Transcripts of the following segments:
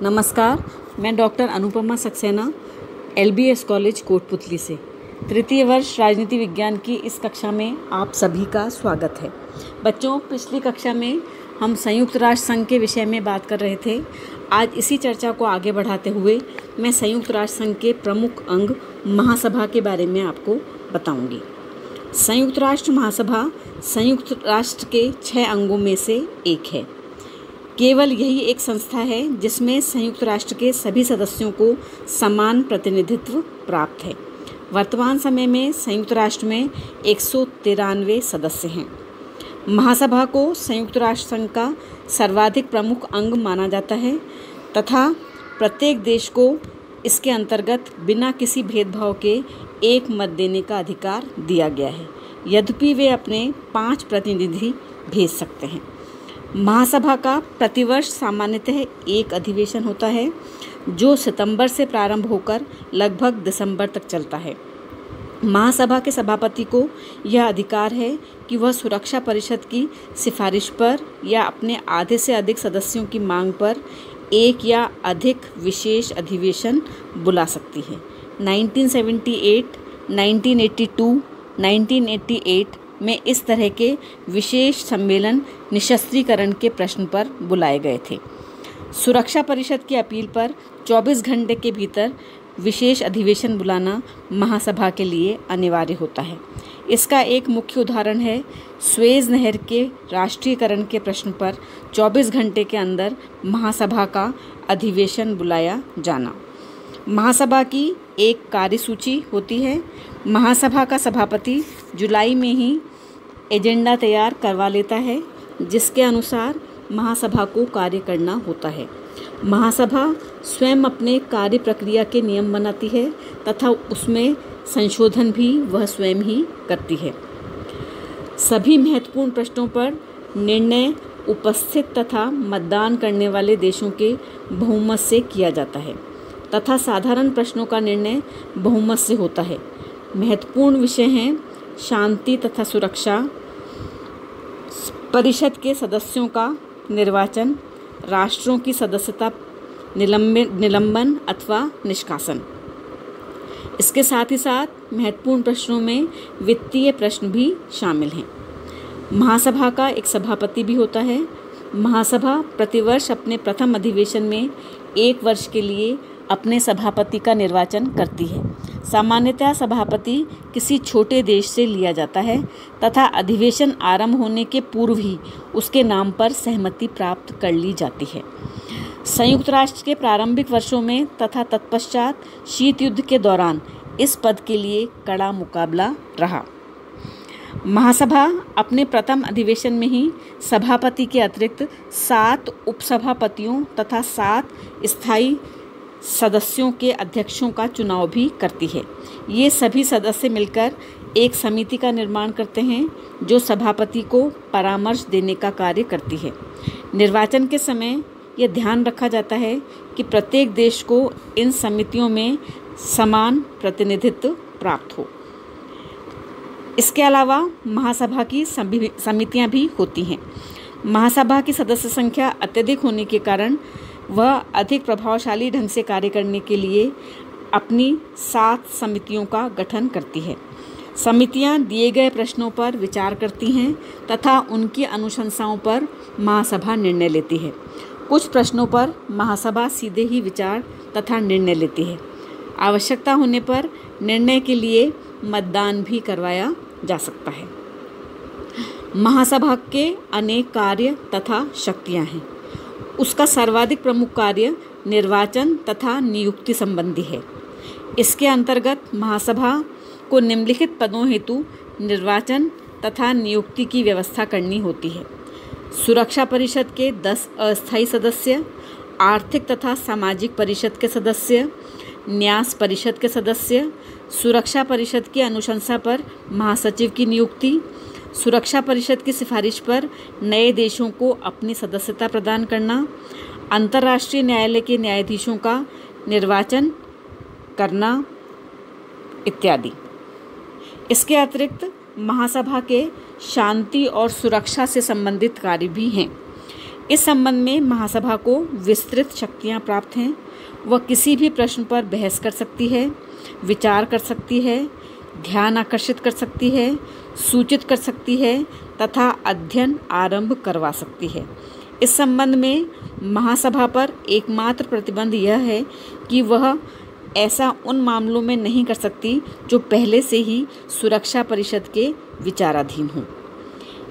नमस्कार, मैं doctor Anupama Saxena LBS college Kotputli से तृतीय वर्ष राजनीति विज्ञान की इस कक्षा में आप सभी का स्वागत है। बच्चों, पिछली कक्षा में हम संयुक्त राष्ट्र संघ के विषय में बात कर रहे थे। आज इसी चर्चा को आगे बढ़ाते हुए मैं संयुक्त राष्ट्र संघ के प्रमुख अंग महासभा के बारे में आपको बताऊंगी। संयुक्त राष्ट्र महासभा संयुक्त राष्ट्र के 6 अंगों में से एक है। केवल यही एक संस्था है जिसमें संयुक्त राष्ट्र के सभी सदस्यों को समान प्रतिनिधित्व प्राप्त है। वर्तमान समय में संयुक्त राष्ट्र में 193 सदस्य हैं। महासभा को संयुक्त राष्ट्र संघ का सर्वाधिक प्रमुख अंग माना जाता है तथा प्रत्येक देश को इसके अंतर्गत बिना किसी भेदभाव के एक मत देने का अधिकार दिया गया है। यद्यपि वे अपने 5 प्रतिनिधि भेज सकते हैं। महासभा का प्रतिवर्ष सामान्यतः एक अधिवेशन होता है जो सितंबर से प्रारंभ होकर लगभग दिसंबर तक चलता है। महासभा के सभापति को यह अधिकार है कि वह सुरक्षा परिषद की सिफारिश पर या अपने आधे से अधिक सदस्यों की मांग पर एक या अधिक विशेष अधिवेशन बुला सकती है। 1978, 1982, 1988 में इस तरह के विशेष सम्मेलन निशस्त्रीकरण के प्रश्न पर बुलाए गए थे। सुरक्षा परिषद की अपील पर 24 घंटे के भीतर विशेष अधिवेशन बुलाना महासभा के लिए अनिवार्य होता है। इसका एक मुख्य उदाहरण है स्वेज नहर के राष्ट्रीयकरण के प्रश्न पर 24 घंटे के अंदर महासभा का अधिवेशन बुलाया जाना। महासभा की एक कार्यसूची होती है। महासभा का सभापति जुलाई में ही एजेंडा तैयार करवा लेता है जिसके अनुसार महासभा को कार्य करना होता है। महासभा स्वयं अपने कार्य प्रक्रिया के नियम बनाती है तथा उसमें संशोधन भी वह स्वयं ही करती है। सभी महत्वपूर्ण प्रश्नों पर निर्णय उपस्थित तथा मतदान करने वाले देशों के बहुमत से किया जाता है तथा साधारण प्रश्नों का निर्णय बहुमत से होता है। महत्वपूर्ण विषय हैं शांति तथा सुरक्षा, परिषद के सदस्यों का निर्वाचन, राष्ट्रों की सदस्यता निलंबन अथवा निष्कासन। इसके साथ ही साथ महत्वपूर्ण प्रश्नों में वित्तीय प्रश्न भी शामिल हैं। महासभा का एक सभापति भी होता है। महासभा प्रतिवर्ष अपने प्रथम अधिवेशन में 1 वर्ष के लिए अपने सभापति का निर्वाचन करती है। सामान्यतः सभापति किसी छोटे देश से लिया जाता है तथा अधिवेशन आरंभ होने के पूर्व ही उसके नाम पर सहमति प्राप्त कर ली जाती है। संयुक्त राष्ट्र के प्रारंभिक वर्षों में तथा तत्पश्चात शीत युद्ध के दौरान इस पद के लिए कड़ा मुकाबला रहा। महासभा अपने प्रथम अधिवेशन में ही सभापति के अतिरिक्त 7 उपसभापतियों तथा 7 स्थायी सदस्यों के अध्यक्षों का चुनाव भी करती है। ये सभी सदस्य मिलकर एक समिति का निर्माण करते हैं जो सभापति को परामर्श देने का कार्य करती है। निर्वाचन के समय यह ध्यान रखा जाता है कि प्रत्येक देश को इन समितियों में समान प्रतिनिधित्व प्राप्त हो। इसके अलावा महासभा की समितियां भी होती हैं। महासभा की सदस्य संख्या अत्यधिक होने के कारण वह अधिक प्रभावशाली ढंग से कार्य करने के लिए अपनी 7 समितियों का गठन करती है। समितियां दिए गए प्रश्नों पर विचार करती हैं तथा उनकी अनुशंसाओं पर महासभा निर्णय लेती है। कुछ प्रश्नों पर महासभा सीधे ही विचार तथा निर्णय लेती है। आवश्यकता होने पर निर्णय के लिए मतदान भी करवाया जा सकता है। महासभा के अनेक कार्य तथा शक्तियां हैं। उसका सर्वाधिक प्रमुख कार्य निर्वाचन तथा नियुक्ति संबंधी है। इसके अंतर्गत महासभा को निम्नलिखित पदों हेतु निर्वाचन तथा नियुक्ति की व्यवस्था करनी होती है। सुरक्षा परिषद के 10 अस्थायी सदस्य, आर्थिक तथा सामाजिक परिषद के सदस्य, न्यास परिषद के सदस्य, सुरक्षा परिषद की अनुशंसा पर महासचिव की नियुक्ति, सुरक्षा परिषद की सिफारिश पर नए देशों को अपनी सदस्यता प्रदान करना, अंतर्राष्ट्रीय न्यायालय के न्यायाधीशों का निर्वाचन करना इत्यादि। इसके अतिरिक्त महासभा के शांति और सुरक्षा से संबंधित कार्य भी हैं। इस संबंध में महासभा को विस्तृत शक्तियां प्राप्त हैं। वह किसी भी प्रश्न पर बहस कर सकती है, विचार कर सकती है, ध्यान आकर्षित कर सकती है, सूचित कर सकती है तथा अध्ययन आरंभ करवा सकती है। इस संबंध में महासभा पर एकमात्र प्रतिबंध यह है कि वह ऐसा उन मामलों में नहीं कर सकती जो पहले से ही सुरक्षा परिषद के विचाराधीन हों।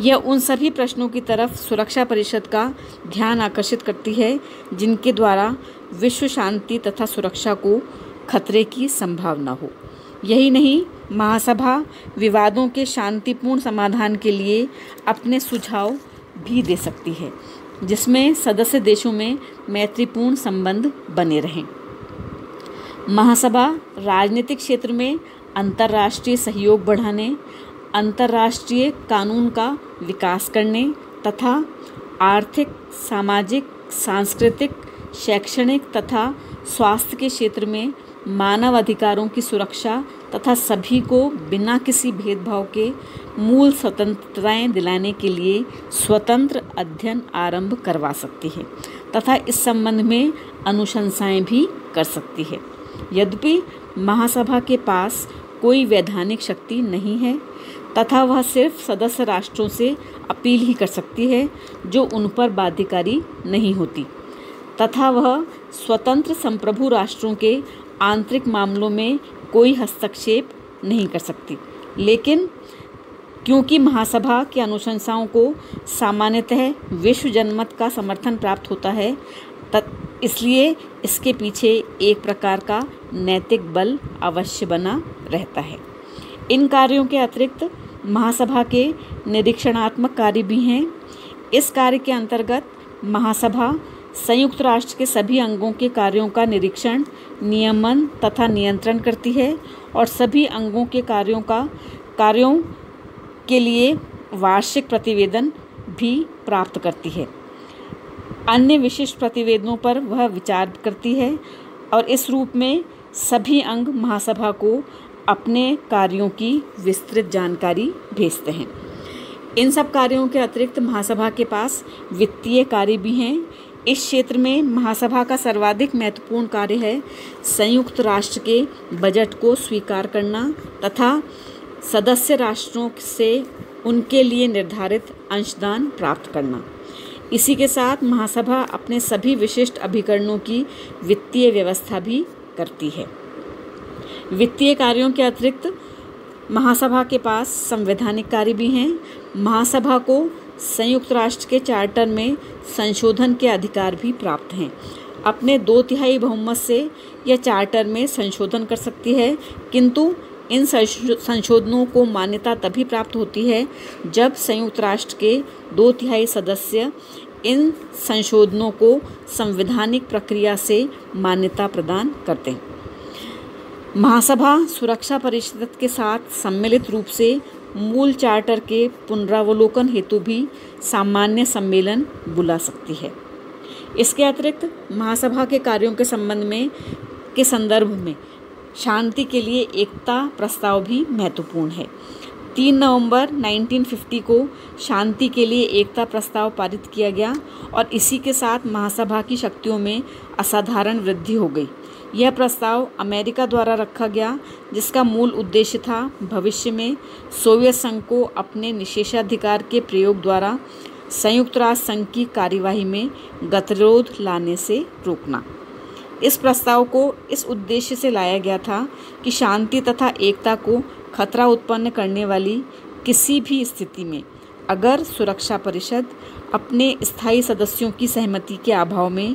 यह उन सभी प्रश्नों की तरफ सुरक्षा परिषद का ध्यान आकर्षित करती है जिनके द्वारा विश्व शांति तथा सुरक्षा को खतरे की संभावना हो। यही नहीं, महासभा विवादों के शांतिपूर्ण समाधान के लिए अपने सुझाव भी दे सकती है, जिसमें सदस्य देशों में मैत्रीपूर्ण संबंध बने रहें। महासभा राजनीतिक क्षेत्र में अंतर्राष्ट्रीय सहयोग बढ़ाने, अंतर्राष्ट्रीय कानून का विकास करने तथा आर्थिक, सामाजिक, सांस्कृतिक, शैक्षणिक तथा स्वास्थ्य के क्षेत्र में मानव अधिकारों की सुरक्षा तथा सभी को बिना किसी भेदभाव के मूल स्वतंत्रताएं दिलाने के लिए स्वतंत्र अध्ययन आरंभ करवा सकती है तथा इस संबंध में अनुशंसाएं भी कर सकती है। यद्यपि महासभा के पास कोई वैधानिक शक्ति नहीं है तथा वह सिर्फ सदस्य राष्ट्रों से अपील ही कर सकती है जो उन पर बाध्यकारी नहीं होती तथा वह स्वतंत्र संप्रभु राष्ट्रों के आंतरिक मामलों में कोई हस्तक्षेप नहीं कर सकती। लेकिन क्योंकि महासभा की अनुशंसाओं को सामान्यतः विश्व जनमत का समर्थन प्राप्त होता है, इसलिए इसके पीछे एक प्रकार का नैतिक बल अवश्य बना रहता है। इन कार्यों के अतिरिक्त महासभा के निरीक्षणात्मक कार्य भी हैं। इस कार्य के अंतर्गत महासभा संयुक्त राष्ट्र के सभी अंगों के कार्यों का निरीक्षण, नियमन तथा नियंत्रण करती है और सभी अंगों के कार्यों के लिए वार्षिक प्रतिवेदन भी प्राप्त करती है। अन्य विशिष्ट प्रतिवेदनों पर वह विचार करती है और इस रूप में सभी अंग महासभा को अपने कार्यों की विस्तृत जानकारी भेजते हैं। इन सब कार्यों के अतिरिक्त महासभा के पास वित्तीय कार्य भी हैं। इस क्षेत्र में महासभा का सर्वाधिक महत्वपूर्ण कार्य है संयुक्त राष्ट्र के बजट को स्वीकार करना तथा सदस्य राष्ट्रों से उनके लिए निर्धारित अंशदान प्राप्त करना। इसी के साथ महासभा अपने सभी विशिष्ट अभिकरणों की वित्तीय व्यवस्था भी करती है। वित्तीय कार्यों के अतिरिक्त महासभा के पास संवैधानिक कार्य भी हैं। महासभा को संयुक्त राष्ट्र के चार्टर में संशोधन के अधिकार भी प्राप्त हैं। अपने 2/3 बहुमत से यह चार्टर में संशोधन कर सकती है, किंतु इन संशोधनों को मान्यता तभी प्राप्त होती है जब संयुक्त राष्ट्र के 2/3 सदस्य इन संशोधनों को संवैधानिक प्रक्रिया से मान्यता प्रदान करते हैं। महासभा सुरक्षा परिषद के साथ सम्मिलित रूप से मूल चार्टर के पुनरावलोकन हेतु भी सामान्य सम्मेलन बुला सकती है। इसके अतिरिक्त महासभा के कार्यों के संदर्भ में शांति के लिए एकता प्रस्ताव भी महत्वपूर्ण है। 3 नवंबर 1950 को शांति के लिए एकता प्रस्ताव पारित किया गया और इसी के साथ महासभा की शक्तियों में असाधारण वृद्धि हो गई। यह प्रस्ताव अमेरिका द्वारा रखा गया, जिसका मूल उद्देश्य था भविष्य में सोवियत संघ को अपने निषेधाधिकार के प्रयोग द्वारा संयुक्त राष्ट्र संघ की कार्यवाही में गतिरोध लाने से रोकना। इस प्रस्ताव को इस उद्देश्य से लाया गया था कि शांति तथा एकता को खतरा उत्पन्न करने वाली किसी भी स्थिति में अगर सुरक्षा परिषद अपने स्थायी सदस्यों की सहमति के अभाव में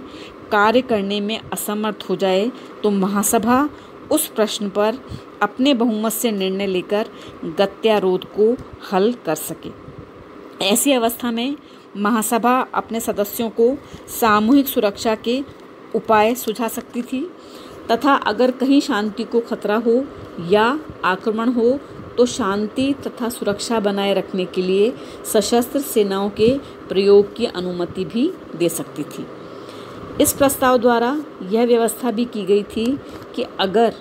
कार्य करने में असमर्थ हो जाए तो महासभा उस प्रश्न पर अपने बहुमत से निर्णय लेकर गत्यारोध को हल कर सके। ऐसी अवस्था में महासभा अपने सदस्यों को सामूहिक सुरक्षा के उपाय सुझा सकती थी तथा अगर कहीं शांति को खतरा हो या आक्रमण हो तो शांति तथा सुरक्षा बनाए रखने के लिए सशस्त्र सेनाओं के प्रयोग की अनुमति भी दे सकती थी। इस प्रस्ताव द्वारा यह व्यवस्था भी की गई थी कि अगर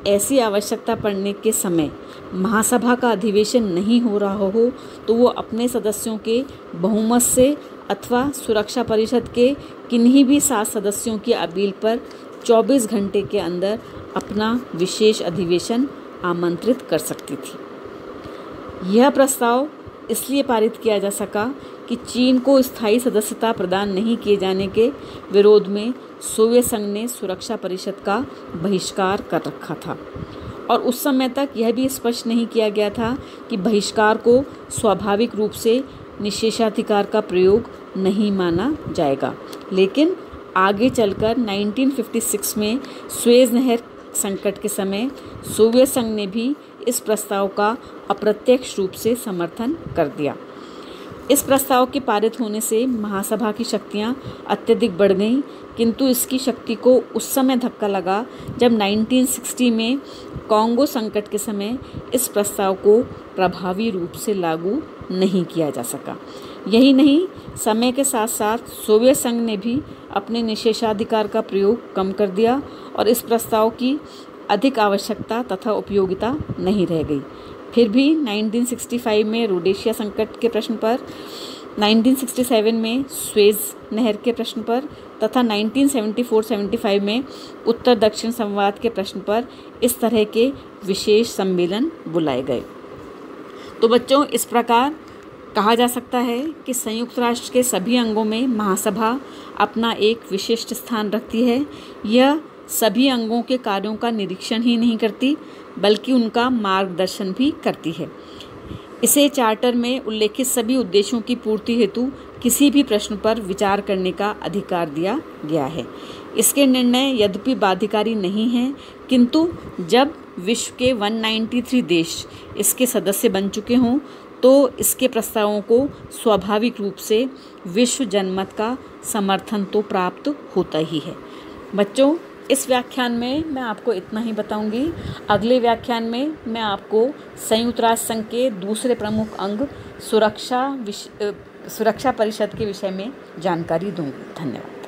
ऐसी आवश्यकता पड़ने के समय महासभा का अधिवेशन नहीं हो रहा हो तो वो अपने सदस्यों के बहुमत से अथवा सुरक्षा परिषद के किन्हीं भी 7 सदस्यों की अपील पर 24 घंटे के अंदर अपना विशेष अधिवेशन आमंत्रित कर सकती थी। यह प्रस्ताव इसलिए पारित किया जा सका कि चीन को स्थायी सदस्यता प्रदान नहीं किए जाने के विरोध में सोवियत संघ ने सुरक्षा परिषद का बहिष्कार कर रखा था और उस समय तक यह भी स्पष्ट नहीं किया गया था कि बहिष्कार को स्वाभाविक रूप से निषेधाधिकार का प्रयोग नहीं माना जाएगा। लेकिन आगे चलकर 1956 में सुएज नहर संकट के समय सोवियत संघ ने भी इस प्रस्ताव का अप्रत्यक्ष रूप से समर्थन कर दिया। इस प्रस्ताव के पारित होने से महासभा की शक्तियाँ अत्यधिक बढ़ गईं, किंतु इसकी शक्ति को उस समय धक्का लगा जब 1960 में कॉन्गो संकट के समय इस प्रस्ताव को प्रभावी रूप से लागू नहीं किया जा सका। यही नहीं, समय के साथ साथ सोवियत संघ ने भी अपने निषेधाधिकार का प्रयोग कम कर दिया और इस प्रस्ताव की अधिक आवश्यकता तथा उपयोगिता नहीं रह गई। फिर भी 1965 में रोडेशिया संकट के प्रश्न पर, 1967 में सुएज नहर के प्रश्न पर तथा 1974-75 में उत्तर दक्षिण संवाद के प्रश्न पर इस तरह के विशेष सम्मेलन बुलाए गए। तो बच्चों, इस प्रकार कहा जा सकता है कि संयुक्त राष्ट्र के सभी अंगों में महासभा अपना एक विशिष्ट स्थान रखती है। यह सभी अंगों के कार्यों का निरीक्षण ही नहीं करती बल्कि उनका मार्गदर्शन भी करती है। इसे चार्टर में उल्लेखित सभी उद्देश्यों की पूर्ति हेतु किसी भी प्रश्न पर विचार करने का अधिकार दिया गया है। इसके निर्णय यद्यपि बाध्यकारी नहीं हैं, किंतु जब विश्व के 193 देश इसके सदस्य बन चुके हों तो इसके प्रस्तावों को स्वाभाविक रूप से विश्व जनमत का समर्थन तो प्राप्त होता ही है। बच्चों, इस व्याख्यान में मैं आपको इतना ही बताऊंगी। अगले व्याख्यान में मैं आपको संयुक्त राष्ट्र संघ के दूसरे प्रमुख अंग सुरक्षा परिषद के विषय में जानकारी दूंगी। धन्यवाद।